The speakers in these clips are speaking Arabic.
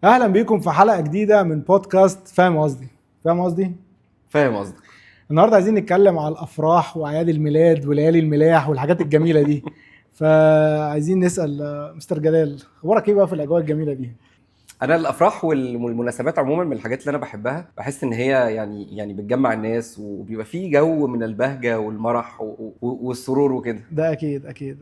اهلا بيكم في حلقه جديده من بودكاست فاهم قصدي. النهارده عايزين نتكلم على الافراح واعياد الميلاد وليالي الملاح والحاجات الجميله دي. فعايزين نسال مستر جلال، اخبارك ايه بقى في الاجواء الجميله دي؟ انا الافراح والمناسبات عموما من الحاجات اللي انا بحبها. بحس ان هي يعني بتجمع الناس وبيبقى فيه جو من البهجه والمرح والسرور وكده. ده اكيد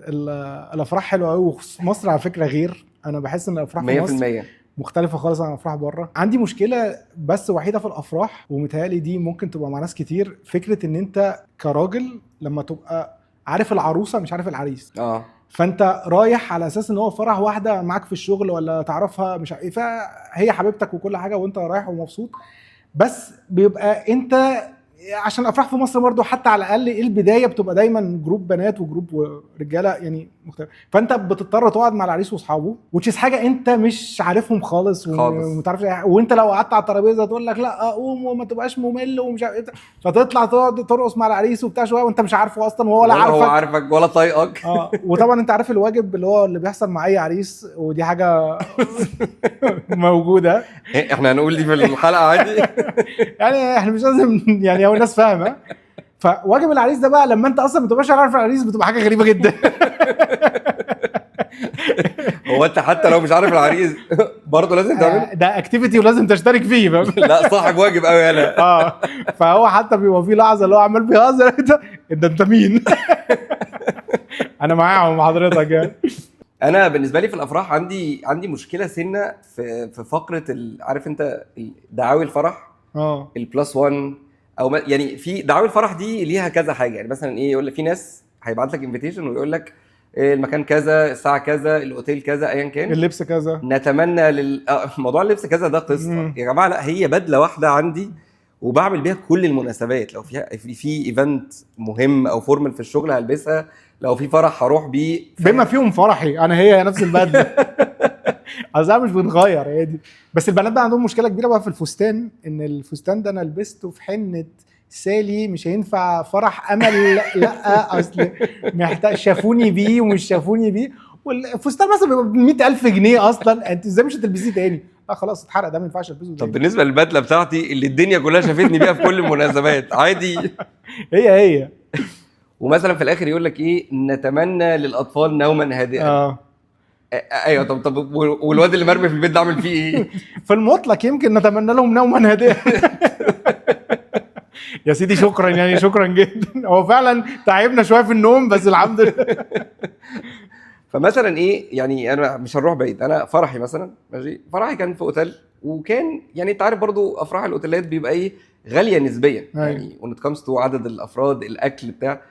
الافراح حلوه قوي، وفي مصر على فكره غير. انا بحس ان الافراح في مصر 100%. مختلفة خالص عن الافراح بره. عندي مشكلة بس وحيدة في الافراح، ومتهيألي دي ممكن تبقى مع ناس كتير، فكرة ان انت كراجل لما تبقى عارف العروسة مش عارف العريس، فانت رايح على اساس ان هو فرح واحدة معاك في الشغل ولا تعرفها مش عارف ايه، فهي حبيبتك وكل حاجة وانت رايح ومبسوط. بس بيبقى انت عشان الافراح في مصر برضو حتى على الاقل البدايه بتبقى دايما جروب بنات وجروب رجاله يعني مختلف، فانت بتضطر تقعد مع العريس واصحابه، وتشيز حاجه انت مش عارفهم خالص وما تعرفش وانت لو قعدت على الترابيزه تقول لك لا قوم وما تبقاش ممل ومش عارف ايه، فتطلع تقعد ترقص مع العريس وبتاع شويه وانت مش عارفه اصلا وهو ولا هو عارفك عارفك ولا طايقك. وطبعا انت عارف الواجب اللي هو اللي بيحصل مع اي عريس، ودي حاجه موجوده. احنا هنقول دي في الحلقه عادي. يعني احنا مش لازم يعني هو الناس فاهمه. فواجب العريس ده بقى لما انت اصلا ما تبقاش عارف العريس بتبقى حاجه غريبه جدا. هو انت حتى لو مش عارف العريس برضه لازم تعمله. ده اكتيفيتي ولازم تشترك فيه، فاهم؟ لا صاحب واجب قوي انا. فهو حتى بيبقى فيه لحظه اللي هو عمال بيهزر، ده انت مين؟ انا معاهم حضرتك يعني. انا بالنسبه لي في الافراح عندي مشكله سنه في فقره عارف انت دعاوي الفرح. البلس 1 يعني في دعاوي الفرح دي ليها كذا حاجه. يعني مثلا ايه، يقول لك في ناس هيبعت لك انفيتيشن ويقول لك المكان كذا، الساعه كذا، الاوتيل كذا، ايا كان اللبس كذا. نتمنى موضوع اللبس كذا ده قصه يا جماعه. لا، هي بدله واحده عندي وبعمل بيها كل المناسبات. لو في ايفنت مهم او فورمال في الشغل هلبسها، لو في فرح هروح بيه بما فيهم فرحي انا، هي نفس البدله. اصلا مش بنغير، هي دي. بس البنات بقى عندهم مشكله كبيره بقى في الفستان، ان الفستان ده انا لبسته في حنه سالي مش هينفع فرح امل. لا اصل محتاج شافوني بيه ومش شافوني بيه، والفستان مثلا بيبقى ب 100,000 جنيه اصلا، انت ازاي مش هتلبسيه تاني؟ لا خلاص اتحرق، ده ما ينفعش البسه تاني. طب بالنسبه للبدله بتاعتي اللي الدنيا كلها شافتني بيها في كل المناسبات عادي. هي ومثلا في الاخر يقول لك ايه، نتمنى للاطفال نوما هادئا. ايوه. طب والواد اللي مرمي في البيت ده عامل فيه ايه؟ في المطلق يمكن نتمنى لهم نوما هادئا. يا سيدي شكرا، يعني شكرا جدا، هو فعلا تعبنا شويه في النوم بس الحمد لله. فمثلا ايه، يعني انا مش هنروح بعيد. انا فرحي مثلا ماشي، فرحي كان في اوتيل، وكان يعني انت عارف برضو افراح الاوتيلات بيبقى ايه، غاليه نسبيا يعني when it comes to عدد الافراد، الاكل بتاع.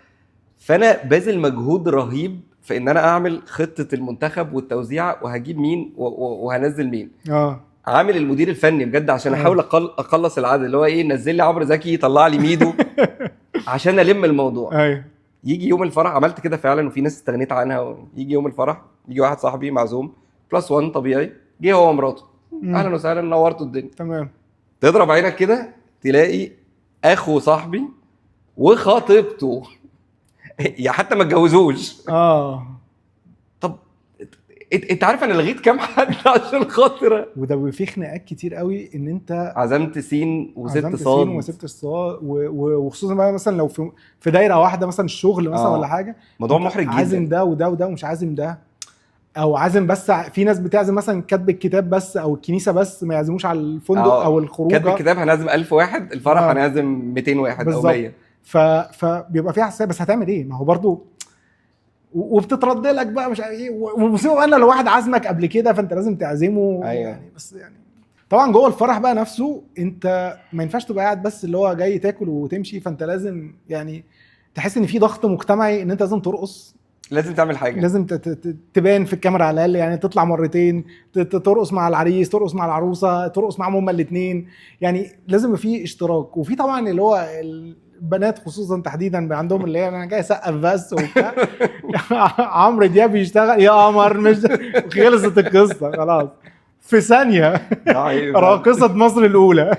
فانا باذل مجهود رهيب في ان انا اعمل خطه المنتخب والتوزيع وهجيب مين وهنزل مين. عامل المدير الفني بجد عشان احاول اقلص العدد، اللي هو ايه، نزل لي عمرو زكي، طلع لي ميدو عشان الم الموضوع. يجي يوم الفرح عملت كده فعلا، وفي ناس استغنيت عنها. يجي يوم الفرح، يجي واحد صاحبي معزوم بلس 1 طبيعي، جه هو ومراته، اهلا وسهلا، نورتوا الدنيا تمام. تضرب عينك كده تلاقي اخو صاحبي وخطيبته يا حتى ما اتجوزوش. طب انت عارف انا لغيت كام حد عشان خاطر، وده في خناقات كتير قوي ان انت عزمت سين وست صاد وسبت الصاد، وخصوصا بقى مثلا لو في دايره واحده مثلا الشغل مثلا ولا حاجه، موضوع محرج جدا. عازم ده وده وده ومش عازم ده، او عازم بس في ناس بتعزم مثلا كاتب الكتاب بس او الكنيسه بس، ما يعزموش على الفندق او الخروج. كاتب الكتاب هنعزم 1000 واحد، الفرح هنعزم 200 واحد او 100. فبيبقى فيها حساب، بس هتعمل ايه؟ ما هو برضو وبتترد لك بقى مش عارف ايه، ومصيبه انا لو واحد عازمك قبل كده فانت لازم تعزمه. يعني بس يعني طبعا جوه الفرح بقى نفسه انت ما ينفعش تبقى قاعد بس اللي هو جاي تاكل وتمشي، فانت لازم يعني تحس ان في ضغط مجتمعي ان انت لازم ترقص، لازم تعمل حاجه، لازم تبان في الكاميرا على الاقل، يعني تطلع مرتين، ترقص مع العريس، ترقص مع العروسه، ترقص معهم هما الاثنين، يعني لازم في اشتراك. وفي طبعا اللي هو البنات خصوصا تحديدا عندهم اللي هي انا جاي اسقف بس وبتاع. عمرو دياب بيشتغل يا قمر، مش خلصت القصه خلاص في ثانيه. راقصه مصر الاولى.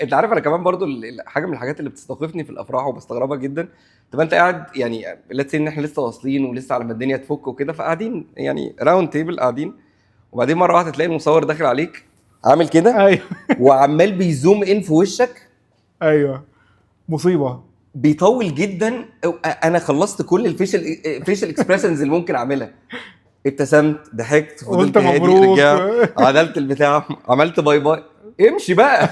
انت عارف انا كمان برضو حاجه من الحاجات اللي بتستوقفني في الافراح وبستغربها جدا. طب انت قاعد يعني ليتس ان احنا لسه واصلين ولسه على ما الدنيا تفك وكده، فقاعدين يعني راوند تيبل قاعدين، وبعدين مره واحده تلاقي المصور داخل عليك عامل كده ايوه وعمال بيزوم ان في وشك. ايوه مصيبه. بيطول جدا. انا خلصت كل الفيشل اكسبريشنز اللي ممكن اعملها. ابتسمت، ضحكت، قلت فضلت هادي، مبروك. رجعت عدلت البتاع، عملت باي باي، امشي بقى.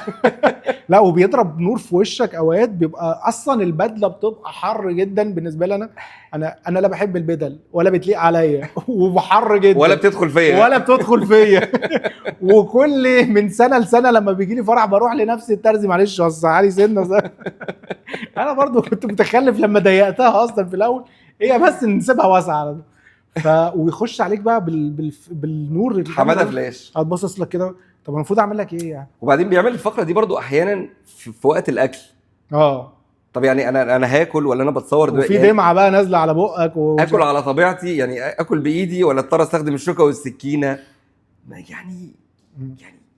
لا وبيضرب نور في وشك اوقات، بيبقى اصلا البدله بتبقى حر جدا بالنسبه لي. انا لا بحب البدل ولا بتليق عليا وبحر جدا ولا بتدخل فيا ولا بتدخل فيا. وكل من سنه لسنه لما بيجي لي فرح بروح لنفس الترزي، معلش وسع لي سنه. انا برضو كنت متخلف لما ضيقتها اصلا في الاول، هي بس نسيبها واسعه على ده. ويخش عليك بقى بالنور حماده فلاش. هتبصص لك كده، طب المفروض اعمل لك ايه يعني؟ وبعدين بيعمل الفقره دي برضو احيانا في وقت الاكل. طب يعني انا هاكل ولا انا بتصور وفي يعني دمعه بقى نازله على بقك اكل على طبيعتي، يعني اكل بايدي ولا اضطر استخدم الشوكه والسكينه يعني.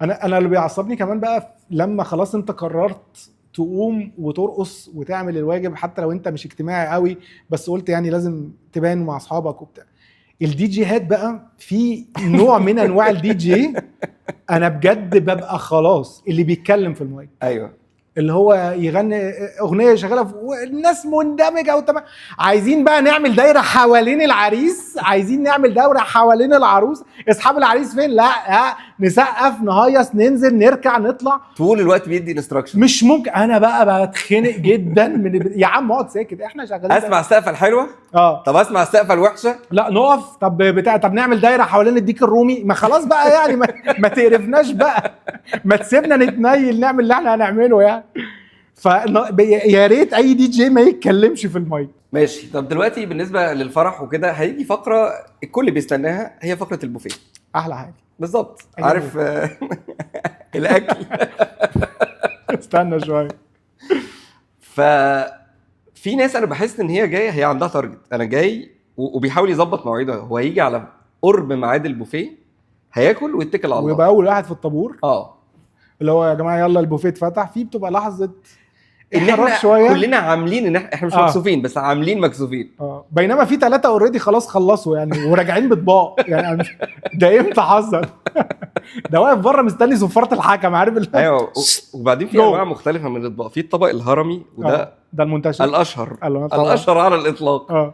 انا اللي بيعصبني كمان بقى لما خلاص انت قررت تقوم وترقص وتعمل الواجب، حتى لو انت مش اجتماعي قوي بس قلت يعني لازم تبان مع اصحابك وبتاع. الدي جيهات بقى، في نوع من انواع الدي جي انا بجد ببقى خلاص اللي بيتكلم في المايك. ايوه اللي هو يغني اغنيه شغاله والناس مندمجه وتمام، عايزين بقى نعمل دايره حوالين العريس، عايزين نعمل دايره حوالين العروس، اصحاب العريس فين؟ لا نسقف نهيص ننزل نركع نطلع طول الوقت بيدي انستراكشن. مش ممكن. انا بقى بتخنق جدا يا عم اقعد ساكت، احنا شغالين. اسمع السقفه الحلوه. طب اسمع السقفه الوحشه. لا نقف. طب نعمل دايره حوالين الديك الرومي. ما خلاص بقى يعني ما تقرفناش بقى، ما تسيبنا نتنيل نعمل اللي احنا هنعمله يعني. يا ريت اي دي جي ما يتكلمش في المايك. ماشي. طب دلوقتي بالنسبه للفرح وكده هيجي فقره الكل بيستناها، هي فقره البوفيه. احلى حاجه بالظبط. عارف الاكل. استنى شويه. في ناس انا بحس ان هي جايه، هي عندها تارجت، انا جاي وبيحاول يظبط مواعيده. هو هيجي على قرب ميعاد البوفيه هياكل ويتكل على الله ويبقى اول واحد في الطابور. اللي هو يا جماعه يلا البوفيه اتفتح. فيه بتبقى لحظه ان احنا شوية. كلنا عاملين ان احنا مش مكسوفين بس عاملين مكسوفين. بينما في 3 اوريدي خلاص خلصوا يعني وراجعين بطباق يعني. ده امتى حصل؟ ده واقف بره مستني صفاره الحكم، عارف ايوه. وبعدين في انواع مختلفه من الاطباق. في الطبق الهرمي وده ده المنتشر الاشهر على الاطلاق.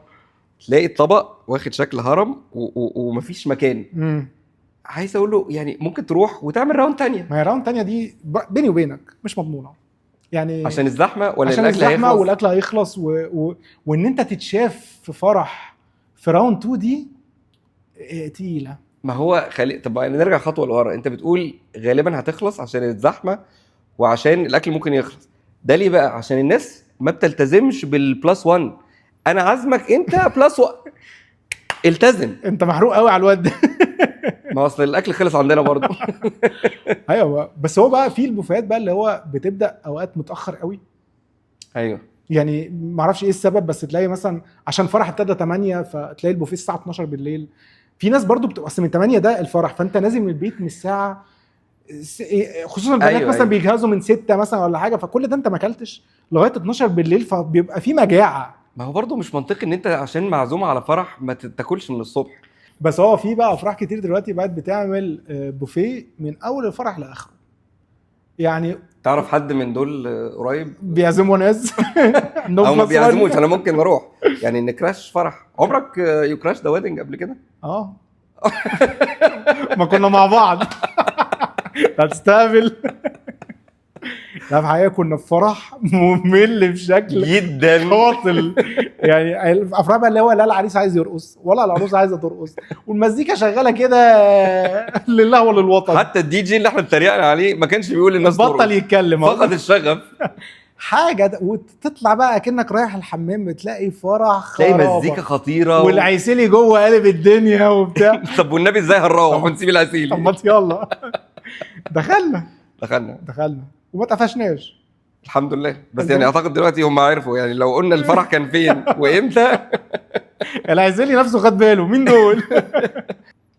تلاقي الطبق واخد شكل هرم ومفيش مكان. عايز اقول له يعني ممكن تروح وتعمل راوند تانية. ما هي راوند تانية دي بيني وبينك مش مضمونه يعني، عشان الزحمه ولا عشان الزحمه والاكل هيخلص وان انت تتشاف في فرح في راوند 2 دي تقيله. ما هو طب نرجع خطوه لورا. انت بتقول غالبا هتخلص عشان الزحمه وعشان الاكل ممكن يخلص. ده ليه بقى؟ عشان الناس ما بتلتزمش بالبلس 1. انا عازمك انت بلس 1 التزم. انت محروق قوي على الواد ده. ما اصل الاكل خلص عندنا برضه. ايوه بس هو بقى في البوفيات بقى اللي هو بتبدا اوقات متاخر قوي. ايوه يعني ما اعرفش ايه السبب، بس تلاقي مثلا عشان فرح ابتدى 8 فتلاقي البوفيه الساعه 12 بالليل. في ناس برضو بتبقى اصلا من 8 ده الفرح، فانت نازل من البيت من الساعه خصوصا البنات أيوة مثلا بيجهزوا من 6 مثلا ولا حاجه، فكل ده انت ما اكلتش لغايه 12 بالليل، فبيبقى في مجاعه. ما هو برضو مش منطقي ان انت عشان معزومه على فرح ما تاكلش من الصبح. بس هو في بقى افراح كتير دلوقتي بقت بتعمل بوفيه من اول الفرح لاخره. يعني تعرف حد من دول قريب بيعزموا ناس او ما بيعزموش؟ انا ممكن اروح يعني نكراش فرح. عمرك يكراش ده ويدنج قبل كده؟ ما كنا مع بعض. هتستقبل. لا في حقيقة كنا في فرح ممل بشكل جدا قاتل. يعني الافراح بقى اللي هو لا العريس عايز يرقص ولا العروس عايزه ترقص والمزيكا شغاله كده لله وللوطن. حتى الدي جي اللي احنا اتريقنا عليه ما كانش بيقول للناس بطل يتكلم، فقد الشغف. حاجه وتطلع بقى كأنك رايح الحمام بتلاقي فرح تلاقي مزيكا خطيره والعسيلي جوه قلب الدنيا وبتاع. طب والنبي ازاي هنروح ونسيب العسيلي؟ طب يلا. دخلنا وما اتقفشناش الحمد لله. بس يعني اعتقد دلوقتي هم عرفوا يعني لو قلنا الفرح كان فين وامتى. العسيلي نفسه خد باله مين دول.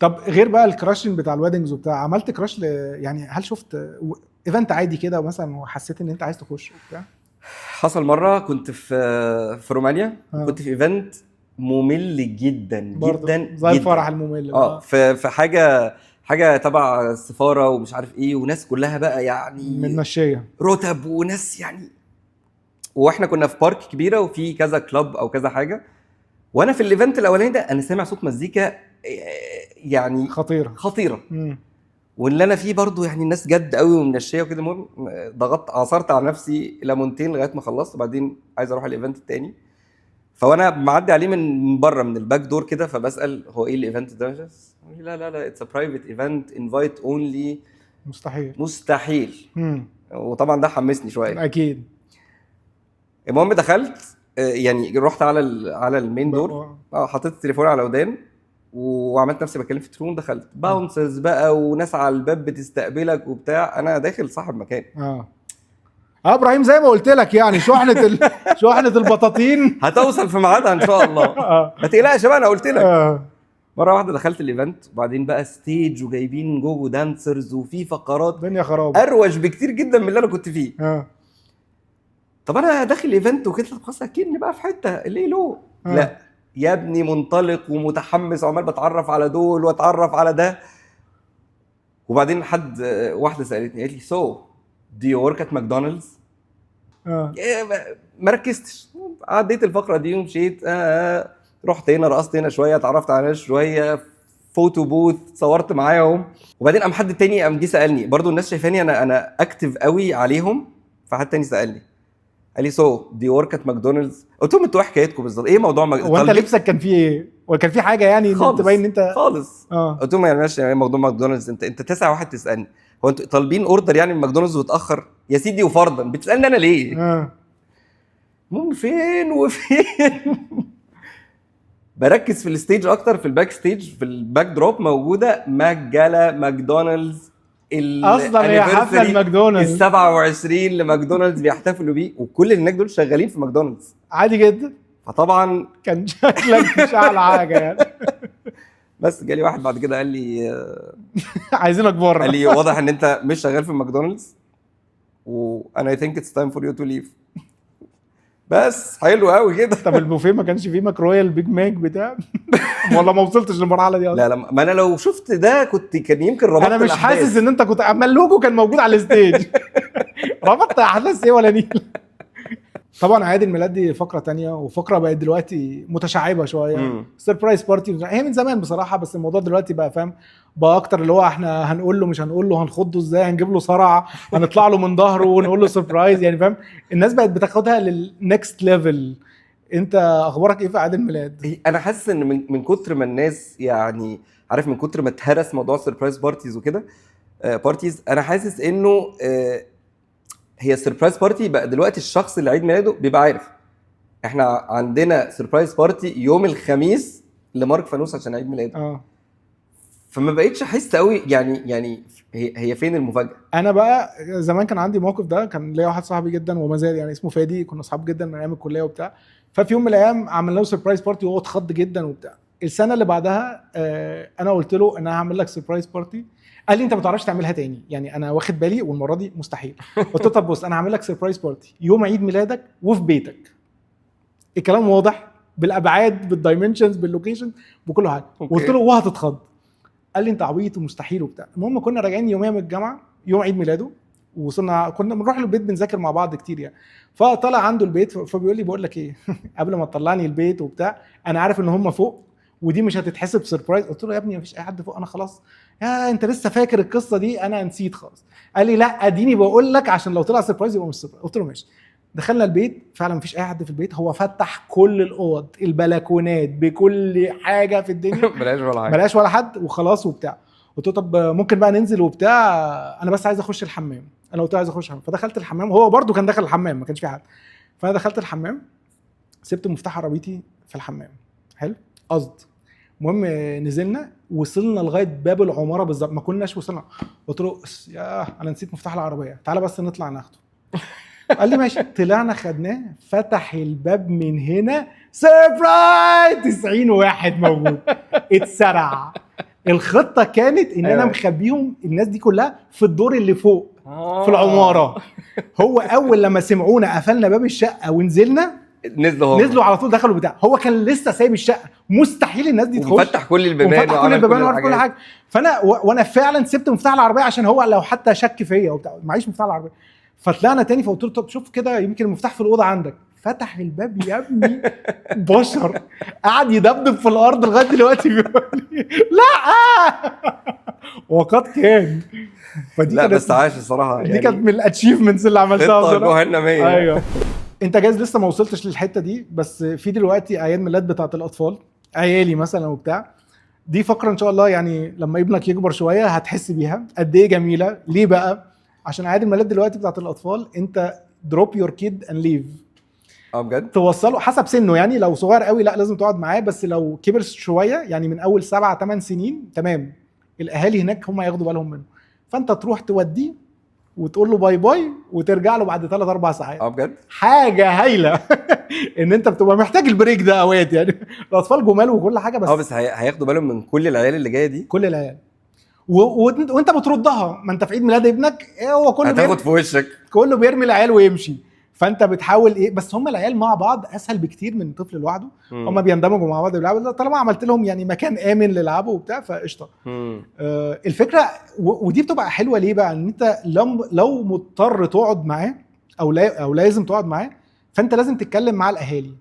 طب غير بقى الكراشين بتاع الويدنجز وبتاع، عملت كراش يعني هل شفت ايفنت عادي كده مثلا وحسيت ان انت عايز تخش وبتاع؟ حصل مره كنت في رومانيا. كنت في ايفنت ممل جدا جدا زي الفرح الممل. في حاجه حاجه تبع السفاره ومش عارف ايه، وناس كلها بقى يعني من مشيه رتب وناس يعني. واحنا كنا في بارك كبيره وفي كذا كلاب او كذا حاجه، وانا في الايفنت الاولاني ده انا سامع صوت مزيكا يعني خطيره. واللي انا فيه برضو يعني الناس جد قوي ومنشيه وكده. المهم عصرت على نفسي ليمونتين لغايه ما خلصت، وبعدين عايز اروح الايفنت التاني. فوانا معدي عليه من بره من الباك دور كده، فبسال هو ايه الايفنت ده؟ لا اتس ا برايفت ايفنت انفايت اونلي. مستحيل. وطبعا ده حمسني شويه اكيد. المهم دخلت يعني رحت على المين دور، حطيت التليفون على ودان وعملت نفسي بكلم في التليفون. دخلت باونسرز بقى وناس على الباب بتستقبلك وبتاع، انا داخل صاحب مكان. ابراهيم زي ما قلت لك يعني شحنه البطاطين هتوصل في ميعادها ان شاء الله. ما تقلقش بقى، انا قلت لك. مره واحده دخلت الايفنت، وبعدين بقى ستيج وجايبين جوجو دانسرز وفي فقرات دنيا خراب اروج بكتير جدا من اللي انا كنت فيه. طب انا داخل الايفنت وكده، خلاص اكيد بقى في حته اللي له. لا يا ابني، منطلق ومتحمس وعمال بتعرف على دول واتعرف على ده. وبعدين واحده سالتني قالت لي سو دو يو ورك ات ماكدونالدز؟ ما ركزتش، عديت الفقره دي ومشيت. رحت هنا رقصت هنا شويه، اتعرفت على ناس شويه، فوتو بوث صورت معاهم. وبعدين قام حد تاني قام جه سالني برضو، الناس شايفاني انا اكتف قوي عليهم، فحد تاني سالني قال لي سو دي ورك ات ماكدونالدز. قلت لهم انتوا ايه حكايتكم بالظبط؟ ايه موضوع وانت لبسك كان فيه ايه؟ وكان في حاجه يعني تبين ان انت خالص؟ قلت لهم يعني ماشي، موضوع ماكدونالدز انت 9 واحد تسالني هو انتوا طالبين اوردر يعني من ماكدونالدز وتاخر يا سيدي؟ وفرضا بتسالني انا ليه؟ المهم فين وفين بركز في الستيج اكتر، في الباك ستيج في الباك دروب موجوده ماكجالا ماكدونالدز اصلا هي حفله الماكدونالدز 27 لماكدونالدز بيحتفلوا بيه، وكل اللي هناك دول شغالين في ماكدونالدز عادي جدا. فطبعا كان شكلك مش اعلى حاجه يعني. بس جالي واحد بعد كده قال لي عايزينك بره. قال لي واضح ان انت مش شغال في ماكدونالدز وانا اي ثينك اتس تايم فور يو تو ليف. بس حلو قوي كده. طب البوفيه ما كانش فيه ماك رويال بيج ماك بتاع ولا ما وصلتش للمرحله دي اصلا؟ لا ما انا لو شفت ده كان يمكن ربطت. انا مش حاسس ان انت كنت عمال لوجو كان موجود على الستيج. ربطت احداث ايه ولا نيل؟ طبعا عيد الميلاد دي فقره تانية، وفقره بقت دلوقتي متشعبه شويه. سربرايز بارتي هي من زمان بصراحه، بس الموضوع دلوقتي بقى فاهم بقى اكتر، اللي هو احنا هنقول له مش هنقول له، هنخضه ازاي، هنجيب له صرع، هنطلع له من ظهره ونقول له سربرايز يعني فاهم. الناس بقت بتاخدها للنكست ليفل. انت اخبارك ايه في عيد الميلاد؟ انا حاسس ان من كتر ما الناس يعني عارف، من كتر ما اتهرس موضوع السربرايز بارتيز وكده بارتيز، انا حاسس انه هي السربرايز بارتي بقى دلوقتي الشخص اللي عيد ميلاده بيبقى عارف احنا عندنا سربرايز بارتي يوم الخميس لمارك فانوس عشان عيد ميلاده. فما بقيتش احس قوي يعني هي فين المفاجاه. انا بقى زمان كان عندي موقف ده، كان ليا واحد صاحبي جدا وما زال يعني اسمه فادي، كنا اصحاب جدا من ايام الكليه وبتاع. ففي يوم من الايام عملنا له سربرايز بارتي وهو اتخض جدا وبتاع. السنه اللي بعدها انا قلت له ان انا هعمل لك سربرايز بارتي. قال لي انت ما تعرفش تعملها تاني، يعني انا واخد بالي والمره دي مستحيل. قلت له طب بص، انا هعمل لك سربرايز بارتي يوم عيد ميلادك وفي بيتك. الكلام واضح بالابعاد بالدايمنشنز باللوكيشن بكل حاجه. قلت له وهتتخض. قال لي انت عبيط ومستحيل وبتاع. المهم كنا راجعين يوميا من الجامعه يوم عيد ميلاده، وصلنا كنا بنروح له البيت بنذاكر مع بعض كتير يعني. فطلع عنده البيت فبيقول لي بقول لك ايه قبل ما تطلعني البيت وبتاع، انا عارف ان هم فوق ودي مش هتتحسب سربرايز. قلت له يا ابني مفيش اي حد فوق، انا خلاص. يا انت لسه فاكر القصه دي؟ انا نسيت خلاص. قال لي لا اديني بقول لك عشان لو طلع سربرايز يبقى مش سربرايز. قلت له ماشي. دخلنا البيت فعلا مفيش اي حد في البيت، هو فتح كل الاوض البلكونات بكل حاجه في الدنيا بلاش ولا حد وخلاص وبتاع. قلت له طب ممكن بقى ننزل وبتاع، انا بس عايز اخش الحمام. انا قلت له عايز اخش الحمام، فدخلت الحمام. هو برده كان داخل الحمام ما كانش في حد. فانا دخلت الحمام، سبت مفتاح عربيتي في الحمام. حلو قصد. المهم نزلنا وصلنا لغايه باب العماره بالظبط، ما كناش وصلنا. قلت له يا انا نسيت مفتاح العربيه، تعالى بس نطلع ناخده. قال لي ماشي. طلعنا خدناه، فتح الباب من هنا سربرايز 90 واحد موجود. اتسرع. الخطه كانت ان انا مخبيهم الناس دي كلها في الدور اللي فوق في العماره. هو اول لما سمعونا قفلنا باب الشقه ونزلنا نزلوا على طول دخلوا بتاع. هو كان لسه سايب الشقه، مستحيل الناس دي تخش، وفتح كل البيبان وعمل كل حاجه. فانا وانا فعلا سبت مفتاح العربيه عشان هو لو حتى شك فيا وبتاع، معيش مفتاح العربيه. فطلعنا تاني فقلت له طب شوف كده يمكن المفتاح في الاوضه عندك. فتح الباب يا ابني بشر، قعد يدبدب في الارض لغايه دلوقتي بيقول لي لا وقد كان. فدي لا بس عاش الصراحه، دي كانت من الاتشيفمنتس اللي عملتها جهنميه. ايوه انت جايز لسه ما وصلتش للحته دي، بس في دلوقتي اعياد ميلاد بتاعه الاطفال، عيالي مثلا وبتاع. دي فقره ان شاء الله يعني لما ابنك يكبر شويه هتحس بيها قد ايه جميله. ليه بقى؟ عشان اعياد الميلاد دلوقتي بتاعه الاطفال انت دروب يور كيد اند ليف. بجد توصله حسب سنه، يعني لو صغير قوي لا لازم تقعد معاه، بس لو كبر شويه يعني من اول 7-8 سنين تمام، الاهالي هناك هم ياخدوا بالهم منه. فانت تروح توديه وتقول له باي باي وترجع له بعد 3-4 ساعات. بجد حاجه هايله ان انت بتبقى محتاج البريك ده اوقات. يعني الاطفال جمال وكل حاجه، بس هياخدوا بالهم من كل العيال اللي جايه دي، كل العيال وانت بتردها. ما انت في عيد ميلاد ابنك هو كله هتاخد في وشك، كله بيرمي العيال ويمشي. فانت بتحاول ايه، بس هم العيال مع بعض اسهل بكتير من طفل لوحده. هم بيندمجوا مع بعض بيلعبوا طالما عملت لهم يعني مكان امن للعبوا وبتاع فقشطه. الفكره ودي بتبقى حلوه ليه بقى، ان انت لو مضطر تقعد معاه او لازم تقعد معاه، فانت لازم تتكلم مع الاهالي.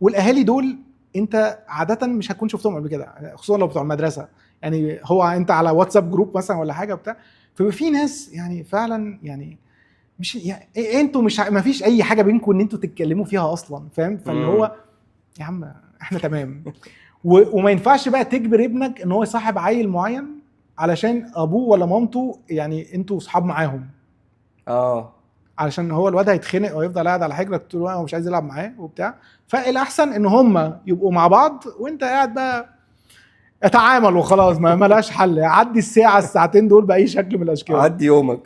والاهالي دول انت عاده مش هتكون شفتهم قبل كده، خصوصا لو بتوع المدرسه. يعني هو انت على واتساب جروب مثلا ولا حاجه بتاع، ففي ناس يعني فعلا يعني مش يعني انتوا مش ما فيش اي حاجه بينكم ان انتوا تتكلموا فيها اصلا، فاهم؟ فاللي هو يا عم احنا تمام. وما ينفعش بقى تجبر ابنك ان هو يصاحب عيل معين علشان ابوه ولا مامته يعني انتوا صحاب معاهم. علشان هو الواد هيتخنق او يفضل قاعد على حجرك طول الوقت ومش عايز يلعب معاه وبتاع. فالاحسن ان هم يبقوا مع بعض وانت قاعد بقى اتعامل وخلاص، ما ملاش حل. عدي الساعتين دول باي شكل من الاشكال، عدي يومك.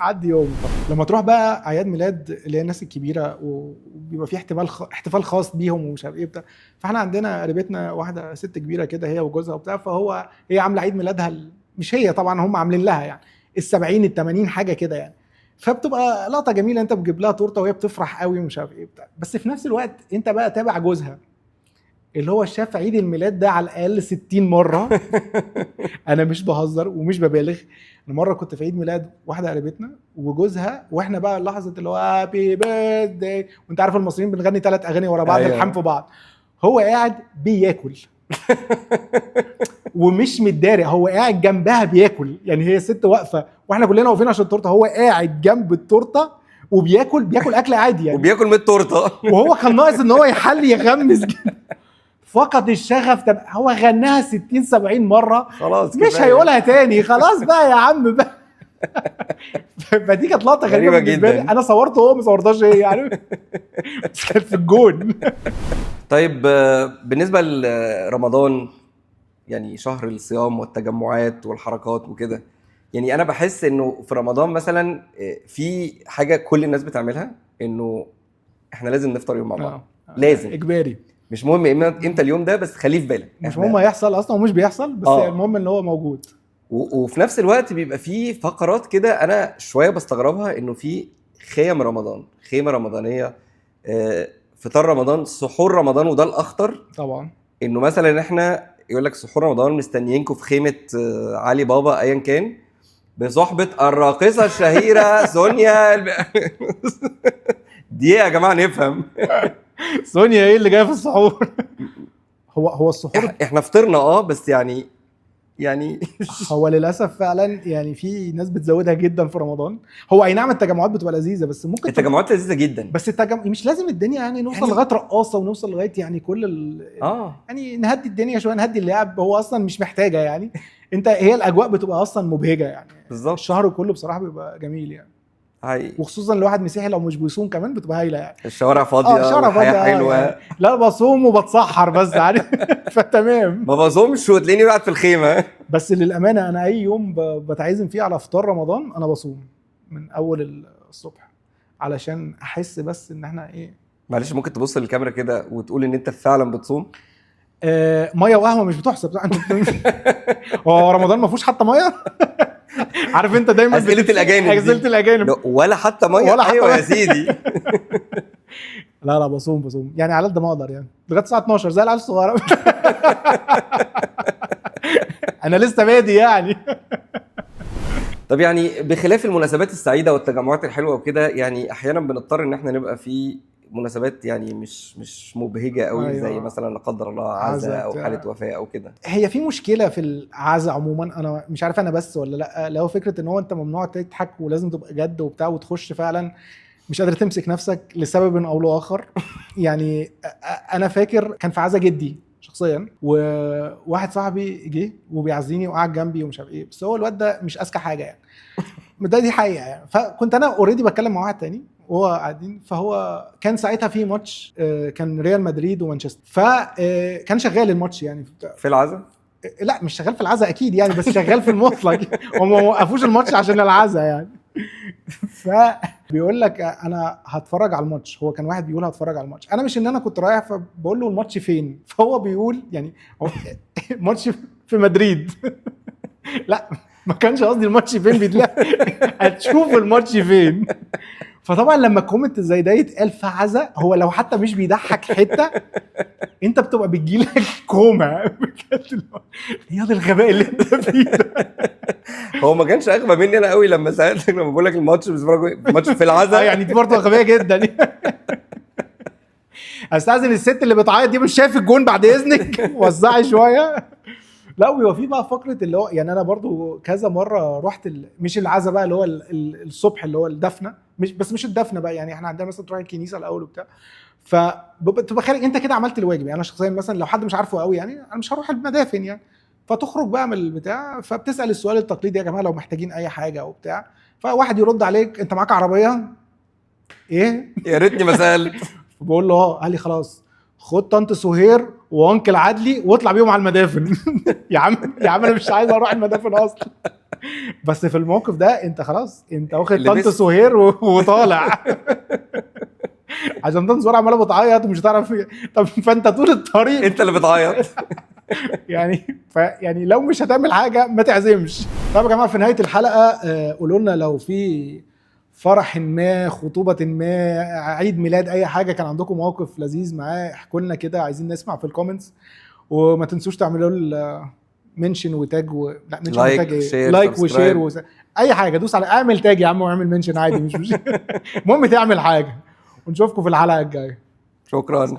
لما تروح بقى اعياد ميلاد اللي هي الناس الكبيره وبيبقى في احتفال خاص بيهم ومش عارف ايه بتاع. فاحنا عندنا قريبتنا واحده ست كبيره كده هي وجوزها وبتاع، هي عامله عيد ميلادها مش هي طبعا، هم عاملين لها يعني 70-80 حاجه كده يعني. فبتبقى لقطه جميله، انت بتجيب لها تورته وهي بتفرح قوي ومش عارف ايه بتاع. بس في نفس الوقت انت بقى تابع جوزها اللي هو شاف عيد الميلاد ده على الاقل 60 مره. انا مش بهزر ومش ببالغ. انا مره كنت في عيد ميلاد واحده قريبتنا وجوزها، واحنا بقى لحظه اللي هو هابي بيرثداي، وانت عارف المصريين بنغني 3 اغاني ورا بعض الحام في بعض. هو قاعد بياكل ومش متداري، هو قاعد جنبها بياكل. يعني هي ست واقفه واحنا كلنا واقفين عشان التورته، هو قاعد جنب التورته وبياكل اكل عادي يعني، وبياكل من التورته. وهو كان ناقص ان هو يحلي يغمس فقد الشغف. هو غناها 60-70 مره خلاص مش هيقولها تاني، خلاص بقى يا عم بقى. فدي كانت لقطه غريبه جدا. انا صورته هو ما صورتهاش هي يعني، بس كانت في الجون. طيب بالنسبه لرمضان، يعني شهر الصيام والتجمعات والحركات وكده، يعني انا بحس انه في رمضان مثلا في حاجه كل الناس بتعملها، انه احنا لازم نفطر يوم مع بعض. لازم اجباري، مش مهم امتى اليوم ده، بس خليه في بالك. مش مهم هيحصل اصلا ومش بيحصل، بس المهم ان هو موجود. وفي نفس الوقت بيبقى في فقرات كده انا شويه بستغربها، انه في خيم رمضان، خيمه رمضانيه، فطار رمضان، سحور رمضان، وده الاخطر طبعا. انه مثلا احنا يقول لك سحور رمضان مستنيينكم في خيمه علي بابا ايا كان بصحبه الراقصه الشهيره سونيا. دي يا جماعه نفهم. سونيا ايه اللي جايه في السحور؟ هو السحور احنا فطرنا بس يعني هو للاسف فعلا يعني في ناس بتزودها جدا في رمضان. هو اي نعم التجمعات بتبقى لذيذه، بس ممكن التجمعات لذيذه جدا، بس مش لازم الدنيا يعني نوصل لغايه رقاصه ونوصل لغايه يعني كل يعني نهدي الدنيا شويه، نهدي اللعب. هو اصلا مش محتاجه يعني. انت هي الاجواء بتبقى اصلا مبهجه يعني بالظبط. الشهر كله بصراحه بيبقى جميل يعني، وخصوصا الواحد مسيحي لو مش بيصوم كمان بتبقى هايله يعني. الشوارع فاضيه، الشوارع فاضيه حلوه يعني. لا بصوم وبتسحر بس عارف. فتمام. ما بصومش وتلاقيني قاعد في الخيمه. بس للامانه انا اي يوم بتعزم فيه على فطار رمضان انا بصوم من اول الصبح، علشان احس بس ان احنا ايه. معلش ممكن تبص للكاميرا كده وتقول ان انت فعلا بتصوم؟ ميه وقهوه مش بتحسب. هو رمضان ما فيهوش حتى ميه. عارف انت دايما اسئله الاجانب ولا حتى ميه ولا حتى ميه. ايوه يا سيدي. لا بصوم يعني على قد ما اقدر يعني لغايه الساعه 12 زي العيال الصغيره. انا لسه بادي يعني. طب يعني بخلاف المناسبات السعيده والتجمعات الحلوه وكده، يعني احيانا بنضطر ان احنا نبقى في مناسبات يعني مش مبهجه قوي. أيوة. زي مثلا لا قدر الله عزاء او حاله وفاه او كده. هي في مشكله في العزاء عموما، انا مش عارف انا بس ولا لا، لو فكره ان هو انت ممنوع تضحك ولازم تبقى جد وبتاع، وتخش فعلا مش قادر تمسك نفسك لسبب او لاخر. يعني انا فاكر كان في عزاء جدي شخصيا، وواحد صاحبي جه وبيعزيني وقعد جنبي ومش عارف ايه، بس هو الواد ده مش اذكى حاجه يعني. دي حقيقه يعني. فكنت انا اوريدي بتكلم مع واحد تاني وهو قاعدين، فهو كان ساعتها في ماتش كان ريال مدريد ومانشستر، فكان شغال الماتش يعني في العزاء. لا مش شغال في العزاء اكيد يعني، بس شغال في المطلق. هم ما وقفوش الماتش عشان العزاء يعني. فبيقول لك انا هتفرج على الماتش، هو كان واحد بيقول هتفرج على الماتش، انا مش ان انا كنت رايح، فبقول له الماتش فين، فهو بيقول يعني الماتش في مدريد. لا ما كانش قصدي الماتش فين بيتلعب، هتشوف الماتش فين. فطبعا لما كومنت زي ده يتقال في عزاء، هو لو حتى مش بيضحك حته، انت بتبقى بتجيلك كوما بجد. يا دي الغباء اللي انت فيه ده. هو ما كانش اغبى مني انا قوي لما سالتك، لما بقول لك الماتش في العزاء. يعني دي برضه غبيه جدا. استاذن الست اللي بتعيط دي، مش شايف الجون بعد اذنك، وزعي شويه. لا ويبقى في بقى فقره اللي هو يعني انا برضو كذا مره رحت مش العزاء بقى اللي هو الصبح اللي هو الدفنه، مش الدفنه بقى يعني، احنا عندنا مثلا تروح الكنيسه الاول وبتاع، فتبقى خارج انت كده عملت الواجب يعني. انا شخصيا مثلا لو حد مش عارفه قوي يعني، انا مش هروح المدافن يعني، فتخرج بقى من البتاع، فبتسال السؤال التقليدي يا جماعه لو محتاجين اي حاجه وبتاع، فواحد يرد عليك انت معاك عربيه؟ ايه يا ريتني ما سالت. بقول له قال لي خلاص خد طنط سهير وانكل عدلي واطلع بيهم على المدافن. يا عم انا مش عايز اروح المدافن اصلا. بس في الموقف ده انت خلاص انت واخد طنط سهير وطالع. عشان طنط سهير عماله بتعيط ومش هتعرف. طب فانت طول الطريق انت اللي بتعيط. يعني لو مش هتعمل حاجه ما تعزمش. طب يا جماعه في نهايه الحلقه قولوا لنا لو في فرح ما، خطوبه ما، عيد ميلاد، اي حاجه كان عندكم موقف لذيذ معاه، احكوا لنا كده، عايزين نسمع في الكومنتس. وما تنسوش تعملوا منشن وتاج لا منشن وتاج ايه، لايك وشير اي حاجه، دوس على اعمل تاج يا عم واعمل منشن عادي، مش المهم تعمل حاجه. ونشوفكم في الحلقه الجايه. شكرا.